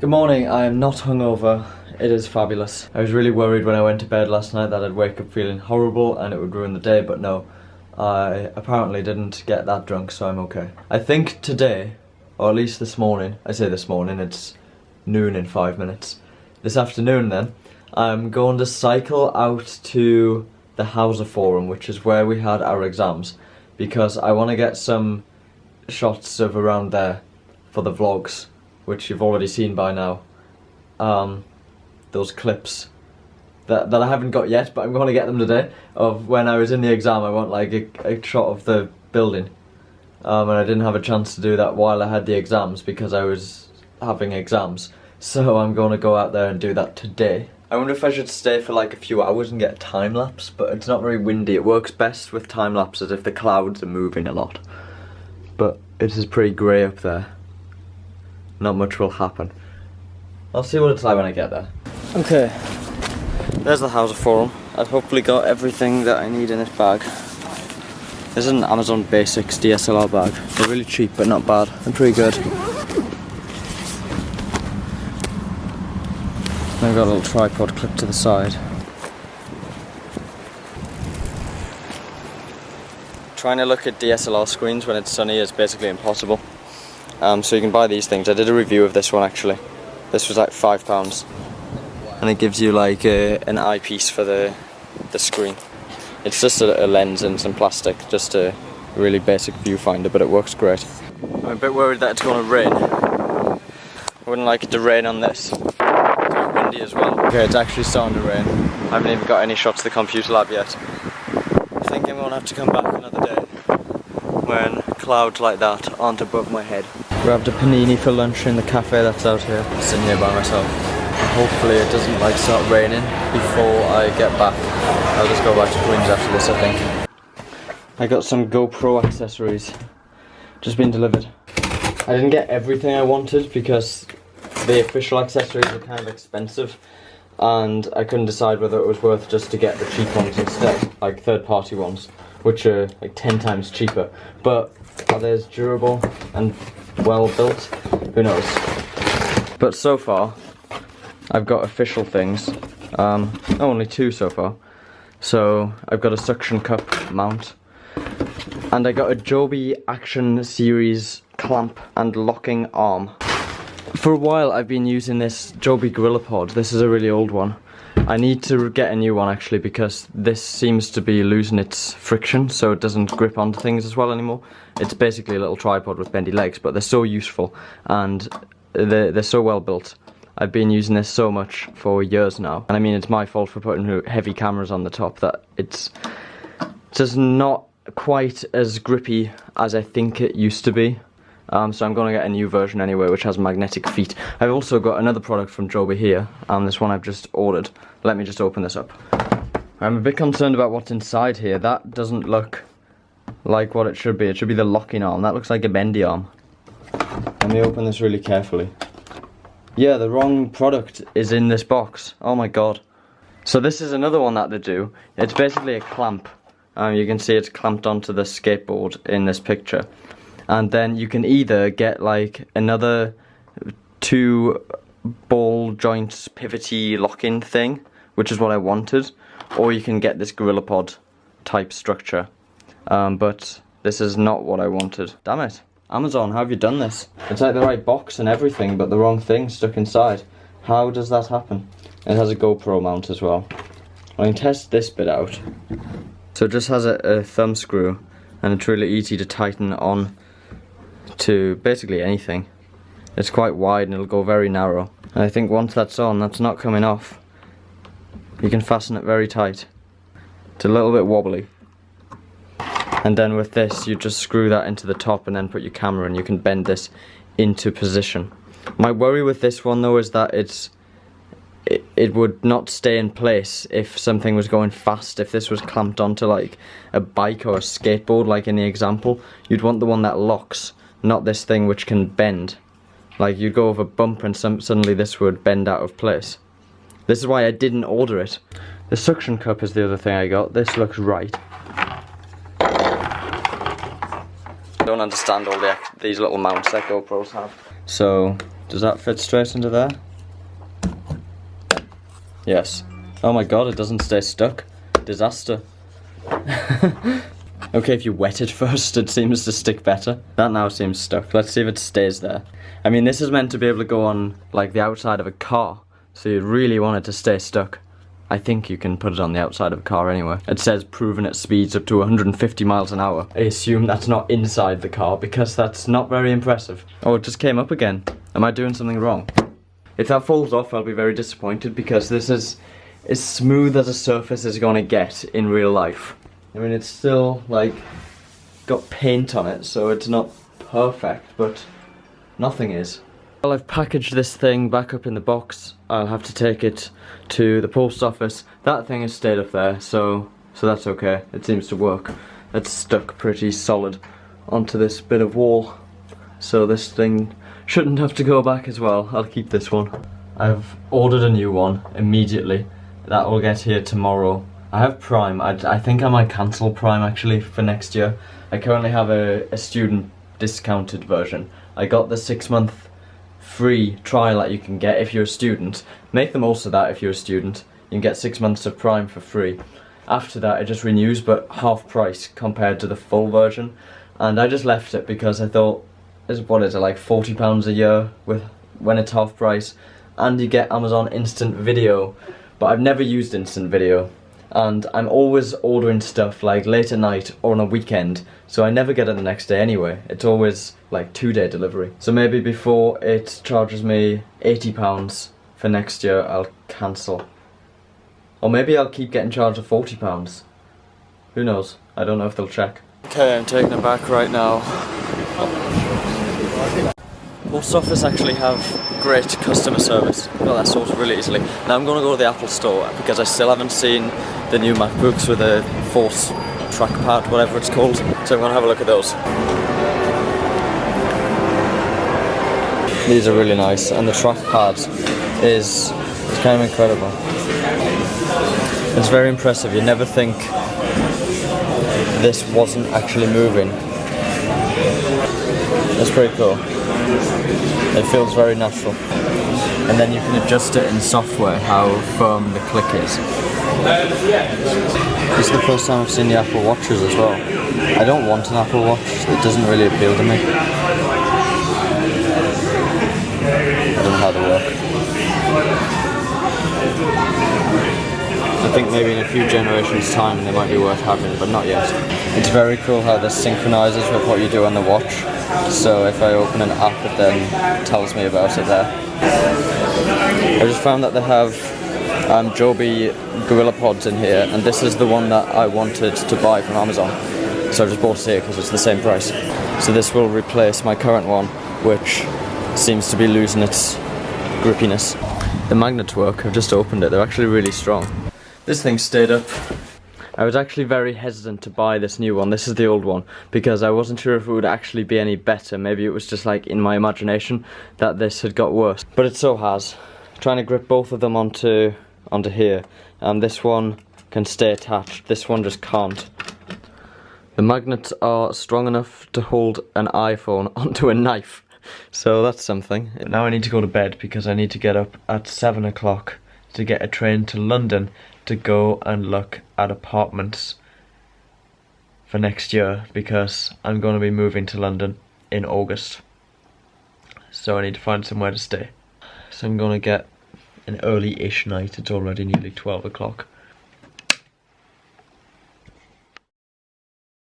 Good morning, I am not hungover. It is fabulous. I was really worried when I went to bed last night that I'd wake up feeling horrible and it would ruin the day, but no. I apparently didn't get that drunk, so I'm okay. I think today, or at least this morning, I say this morning, it's noon in 5 minutes. This afternoon then, I'm going to cycle out to the Hauser Forum, which is where we had our exams, because I want to get some shots of around there for the vlogs, which you've already seen by now. Those clips that I haven't got yet, but I'm going to get them today, of when I was in the exam. I want like a shot of the building, and I didn't have a chance to do that while I had the exams because I was having exams, so I'm going to go out there and do that today. I wonder if I should stay for like a few hours and get a time lapse, but it's not very windy. It works best with time lapses if the clouds are moving a lot, but it is pretty grey up there. Not much will happen. I'll see what it's like when I get there. Okay, there's the Hauser Forum. I've hopefully got everything that I need in this bag. This is an Amazon Basics DSLR bag. They're really cheap but not bad. They're pretty good. I've got a little tripod clipped to the side. Trying to look at DSLR screens when it's sunny is basically impossible. So you can buy these things. I did a review of this one actually. This was like £5, and it gives you like an eyepiece for the screen. It's just a lens and some plastic, just a really basic viewfinder, but it works great. I'm a bit worried that it's going to rain. I wouldn't like it to rain on this. It's a bit windy as well. Okay, it's actually starting to rain. I haven't even got any shots of the computer lab yet. I think I'm going to have to come back another day when clouds like that aren't above my head. Grabbed a panini for lunch in the cafe that's out here. Sitting here by myself. Hopefully it doesn't like start raining before I get back. I'll just go back to Queens after this, I think. I got some GoPro accessories. Just been delivered. I didn't get everything I wanted because the official accessories were kind of expensive, and I couldn't decide whether it was worth just to get the cheap ones instead, like third-party ones, which are like 10 times cheaper. But are they as durable and well built? Who knows? But so far, I've got official things. Only 2 so far. So I've got a suction cup mount, and I got a Joby Action Series clamp and locking arm. For a while I've been using this Joby GorillaPod. This is a really old one. I need to get a new one actually, because this seems to be losing its friction, so it doesn't grip onto things as well anymore. It's basically a little tripod with bendy legs, but they're so useful and they're so well built. I've been using this so much for years now, and I mean, it's my fault for putting heavy cameras on the top that it's just not quite as grippy as I think it used to be. So I'm going to get a new version anyway, which has magnetic feet. I've also got another product from Joby here, this one I've just ordered. Let me just open this up. I'm a bit concerned about what's inside here. That doesn't look like what it should be. It should be the locking arm. That looks like a bendy arm. Let me open this really carefully. Yeah, the wrong product is in this box. Oh my god. So this is another one that they do. It's basically a clamp. You can see it's clamped onto the skateboard in this picture. And then you can either get like another 2 ball joints pivoty lock-in thing, which is what I wanted, or you can get this GorillaPod type structure. But this is not what I wanted. Damn it. Amazon, how have you done this? It's like the right box and everything, but the wrong thing stuck inside. How does that happen? It has a GoPro mount as well. I can test this bit out. So it just has a thumb screw, and it's really easy to tighten on to basically anything. It's quite wide and it'll go very narrow. And I think once that's on, that's not coming off. You can fasten it very tight. It's a little bit wobbly. And then with this, you just screw that into the top and then put your camera, and you can bend this into position. My worry with this one though is that it would not stay in place if something was going fast. If this was clamped onto like a bike or a skateboard like in the example, you'd want the one that locks, not this thing which can bend. Like you'd go over a bump and suddenly this would bend out of place. This is why I didn't order it. The suction cup is the other thing I got. This looks right. I don't understand all these little mounts that GoPros have. So Does that fit straight into there? Yes. Oh my god, it doesn't stay stuck. Disaster. Okay, if you wet it first, it seems to stick better. That now seems stuck. Let's see if it stays there. I mean, this is meant to be able to go on, like, the outside of a car. So you'd really want it to stay stuck. I think you can put it on the outside of a car anyway. It says proven at speeds up to 150 miles an hour. I assume that's not inside the car because that's not very impressive. Oh, it just came up again. Am I doing something wrong? If that falls off, I'll be very disappointed because this is as smooth as a surface is gonna get in real life. I mean, it's still, like, got paint on it, so it's not perfect, but nothing is. Well, I've packaged this thing back up in the box. I'll have to take it to the post office. That thing has stayed up there, so that's okay. It seems to work. It's stuck pretty solid onto this bit of wall, so this thing shouldn't have to go back as well. I'll keep this one. I've ordered a new one immediately. That will get here tomorrow. I have Prime. I think I might cancel Prime actually for next year. I currently have a student discounted version. I got the 6-month free trial that you can get if you're a student. Make the most of that if you're a student. You can get 6 months of Prime for free. After that it just renews, but half price compared to the full version. And I just left it because I thought, what is it, like £40 a year when it's half price, and you get Amazon Instant Video. But I've never used Instant Video. And I'm always ordering stuff like late at night or on a weekend, so I never get it the next day anyway. It's always like 2-day delivery. So maybe before it charges me £80 for next year, I'll cancel. Or maybe I'll keep getting charged of £40. Who knows? I don't know if they'll check. Okay, I'm taking it back right now. Post office actually have great customer service. Got that sorted really easily. Now I'm going to go to the Apple store because I still haven't seen the new MacBooks with a Force trackpad, whatever it's called. So I'm going to have a look at those. These are really nice, and the trackpad is kind of incredible. It's very impressive. You never think this wasn't actually moving. It's pretty cool. It feels very natural. And then you can adjust it in software how firm the click is. This is the first time I've seen the Apple Watches as well. I don't want an Apple Watch, it doesn't really appeal to me. I don't know how they work. I think maybe in a few generations time they might be worth having, but not yet. It's very cool how this synchronizes with what you do on the watch. So if I open an app, it then tells me about it there. I just found that they have Joby Gorilla Pods in here, and this is the one that I wanted to buy from Amazon. So I just bought it here because it's the same price. So this will replace my current one, which seems to be losing its grippiness. The magnets work. I've just opened it. They're actually really strong. This thing stayed up. I was actually very hesitant to buy this new one. This is the old one because I wasn't sure if it would actually be any better. Maybe it was just like in my imagination that this had got worse, but it so has. Trying to grip both of them onto here, and this one can stay attached. This one just can't. The magnets are strong enough to hold an iPhone onto a knife, so that's something. Now I need to go to bed because I need to get up at 7 o'clock to get a train to London to go and look at apartments for next year because I'm going to be moving to London in August. So I need to find somewhere to stay. So I'm going to get an early-ish night. It's already nearly 12 o'clock.